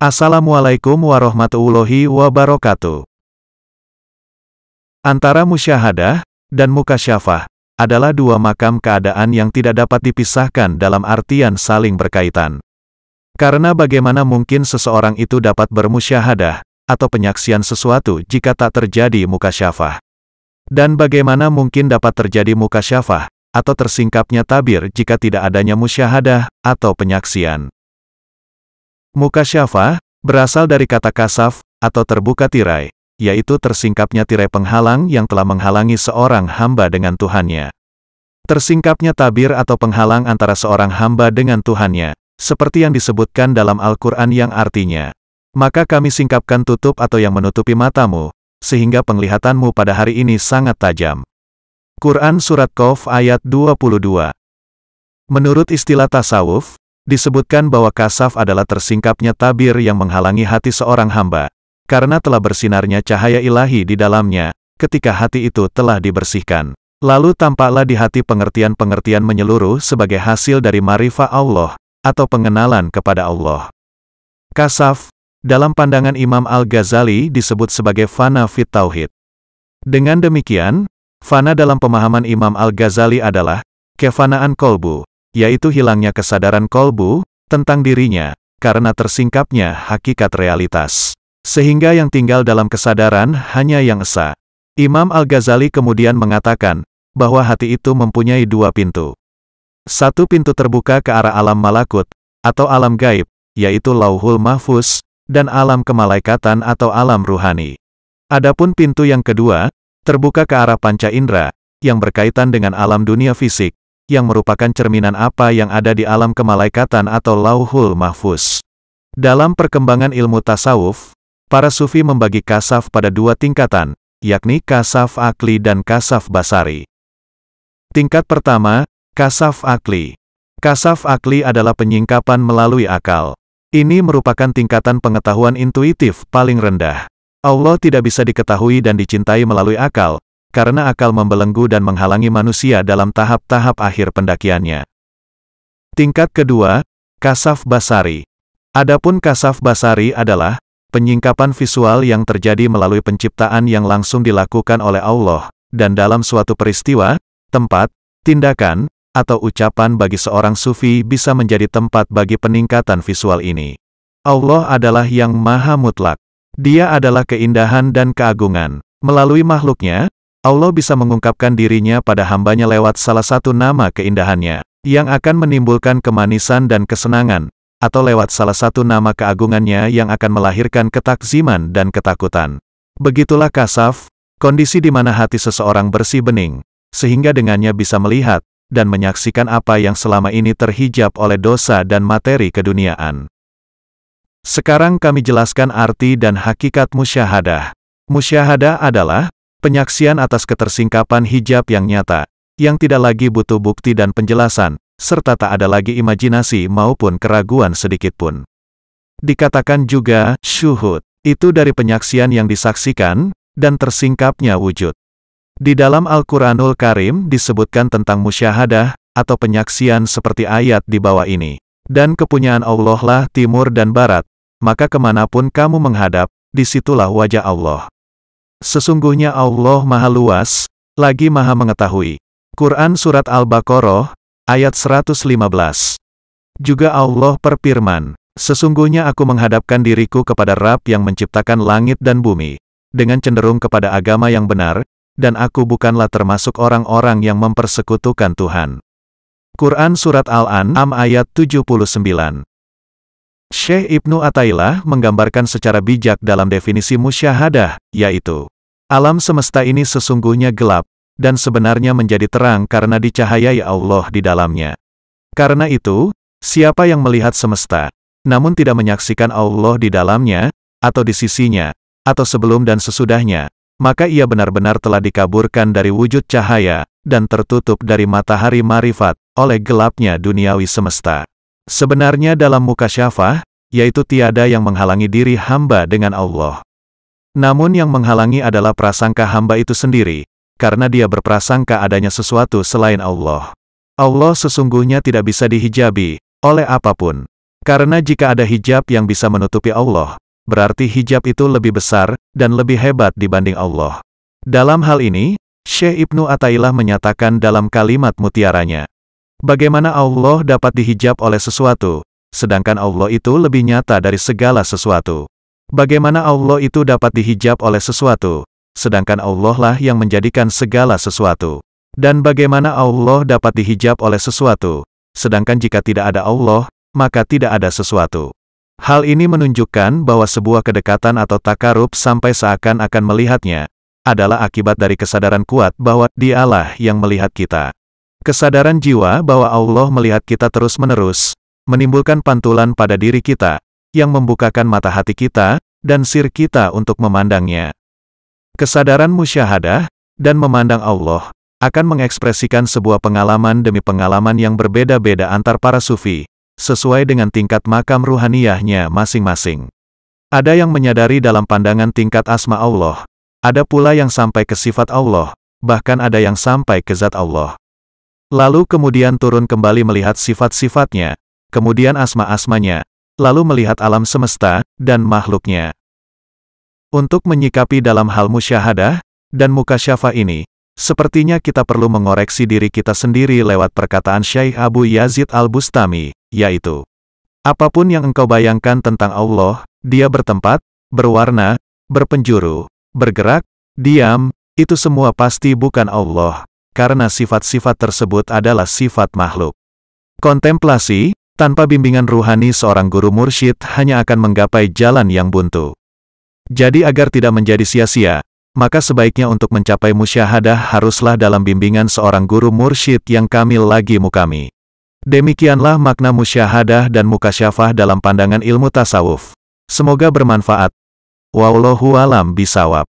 Assalamualaikum warahmatullahi wabarakatuh. Antara musyahadah dan mukasyafah adalah dua makam keadaan yang tidak dapat dipisahkan dalam artian saling berkaitan. Karena bagaimana mungkin seseorang itu dapat bermusyahadah atau penyaksian sesuatu jika tak terjadi mukasyafah? Dan bagaimana mungkin dapat terjadi mukasyafah atau tersingkapnya tabir jika tidak adanya musyahadah atau penyaksian? Mukasyafah berasal dari kata kasaf atau terbuka tirai, yaitu tersingkapnya tirai penghalang yang telah menghalangi seorang hamba dengan Tuhannya. Tersingkapnya tabir atau penghalang antara seorang hamba dengan Tuhannya, seperti yang disebutkan dalam Al-Quran yang artinya, maka kami singkapkan tutup atau yang menutupi matamu, sehingga penglihatanmu pada hari ini sangat tajam. Quran Surat Qaf ayat 22. Menurut istilah tasawuf, disebutkan bahwa kasaf adalah tersingkapnya tabir yang menghalangi hati seorang hamba, karena telah bersinarnya cahaya ilahi di dalamnya, ketika hati itu telah dibersihkan. Lalu tampaklah di hati pengertian-pengertian menyeluruh sebagai hasil dari ma'rifah Allah, atau pengenalan kepada Allah. Kasaf, dalam pandangan Imam Al-Ghazali disebut sebagai fana fit tauhid. Dengan demikian, fana dalam pemahaman Imam Al-Ghazali adalah kefanaan kolbu, yaitu hilangnya kesadaran kolbu tentang dirinya, karena tersingkapnya hakikat realitas. Sehingga yang tinggal dalam kesadaran hanya yang esa. Imam Al-Ghazali kemudian mengatakan, bahwa hati itu mempunyai dua pintu. Satu pintu terbuka ke arah alam malakut, atau alam gaib, yaitu lauhul mahfuz, dan alam kemalaikatan atau alam ruhani. Adapun pintu yang kedua, terbuka ke arah panca indera, yang berkaitan dengan alam dunia fisik, yang merupakan cerminan apa yang ada di alam kemalaikatan atau lauhul mahfuz. Dalam perkembangan ilmu tasawuf, para sufi membagi kasaf pada dua tingkatan, yakni kasaf akli dan kasaf basari. Tingkat pertama, kasaf akli. Kasaf akli adalah penyingkapan melalui akal. Ini merupakan tingkatan pengetahuan intuitif paling rendah. Allah tidak bisa diketahui dan dicintai melalui akal, karena akal membelenggu dan menghalangi manusia dalam tahap-tahap akhir pendakiannya. Tingkat kedua, kasaf basari. Adapun kasaf basari adalah penyingkapan visual yang terjadi melalui penciptaan yang langsung dilakukan oleh Allah, dan dalam suatu peristiwa, tempat, tindakan, atau ucapan bagi seorang sufi bisa menjadi tempat bagi peningkatan visual ini. Allah adalah yang maha mutlak. Dia adalah keindahan dan keagungan. Melalui makhluknya, Allah bisa mengungkapkan dirinya pada hambanya lewat salah satu nama keindahannya, yang akan menimbulkan kemanisan dan kesenangan, atau lewat salah satu nama keagungannya yang akan melahirkan ketakziman dan ketakutan. Begitulah kasaf, kondisi di mana hati seseorang bersih bening, sehingga dengannya bisa melihat, dan menyaksikan apa yang selama ini terhijab oleh dosa dan materi keduniaan. Sekarang kami jelaskan arti dan hakikat musyahadah. Musyahadah adalah penyaksian atas ketersingkapan hijab yang nyata, yang tidak lagi butuh bukti dan penjelasan, serta tak ada lagi imajinasi maupun keraguan sedikitpun. Dikatakan juga, syuhud, itu dari penyaksian yang disaksikan, dan tersingkapnya wujud. Di dalam Al-Quranul Karim disebutkan tentang musyahadah, atau penyaksian seperti ayat di bawah ini. Dan kepunyaan Allah lah timur dan barat, maka kemanapun kamu menghadap, disitulah wajah Allah. Sesungguhnya Allah maha luas, lagi maha mengetahui. Quran Surat Al-Baqarah, ayat 115. Juga Allah berfirman, sesungguhnya aku menghadapkan diriku kepada Rabb yang menciptakan langit dan bumi, dengan cenderung kepada agama yang benar, dan aku bukanlah termasuk orang-orang yang mempersekutukan Tuhan. Quran Surat Al-An'am ayat 79. Syekh Ibnu Athaillah menggambarkan secara bijak dalam definisi musyahadah, yaitu, alam semesta ini sesungguhnya gelap, dan sebenarnya menjadi terang karena dicahayai Allah di dalamnya. Karena itu, siapa yang melihat semesta, namun tidak menyaksikan Allah di dalamnya, atau di sisinya, atau sebelum dan sesudahnya, maka ia benar-benar telah dikaburkan dari wujud cahaya, dan tertutup dari matahari marifat, oleh gelapnya duniawi semesta. Sebenarnya dalam mukasyafah, yaitu tiada yang menghalangi diri hamba dengan Allah. Namun yang menghalangi adalah prasangka hamba itu sendiri, karena dia berprasangka adanya sesuatu selain Allah. Allah sesungguhnya tidak bisa dihijabi oleh apapun. Karena jika ada hijab yang bisa menutupi Allah, berarti hijab itu lebih besar dan lebih hebat dibanding Allah. Dalam hal ini, Syekh Ibnu Athaillah menyatakan dalam kalimat mutiaranya, bagaimana Allah dapat dihijab oleh sesuatu, sedangkan Allah itu lebih nyata dari segala sesuatu. Bagaimana Allah itu dapat dihijab oleh sesuatu, sedangkan Allah lah yang menjadikan segala sesuatu. Dan bagaimana Allah dapat dihijab oleh sesuatu, sedangkan jika tidak ada Allah, maka tidak ada sesuatu. Hal ini menunjukkan bahwa sebuah kedekatan atau takarub sampai seakan-akan melihatnya, adalah akibat dari kesadaran kuat bahwa Dialah yang melihat kita. Kesadaran jiwa bahwa Allah melihat kita terus-menerus, menimbulkan pantulan pada diri kita, yang membukakan mata hati kita, dan sir kita untuk memandangnya. Kesadaran musyahadah, dan memandang Allah, akan mengekspresikan sebuah pengalaman demi pengalaman yang berbeda-beda antar para sufi, sesuai dengan tingkat makam ruhaniyahnya masing-masing. Ada yang menyadari dalam pandangan tingkat asma Allah, ada pula yang sampai ke sifat Allah, bahkan ada yang sampai ke zat Allah. Lalu kemudian turun kembali melihat sifat-sifatnya, kemudian asma-asmanya, lalu melihat alam semesta, dan makhluknya. Untuk menyikapi dalam hal musyahadah, dan mukasyafah ini, sepertinya kita perlu mengoreksi diri kita sendiri lewat perkataan Syekh Abu Yazid Al-Bustami, yaitu, apapun yang engkau bayangkan tentang Allah, Dia bertempat, berwarna, berpenjuru, bergerak, diam, itu semua pasti bukan Allah, karena sifat-sifat tersebut adalah sifat makhluk. Kontemplasi, tanpa bimbingan ruhani seorang guru mursyid hanya akan menggapai jalan yang buntu. Jadi agar tidak menjadi sia-sia, maka sebaiknya untuk mencapai musyahadah haruslah dalam bimbingan seorang guru mursyid yang kamil lagi mukami. Demikianlah makna musyahadah dan mukasyafah dalam pandangan ilmu tasawuf. Semoga bermanfaat. Wallahu a'lam bishawab.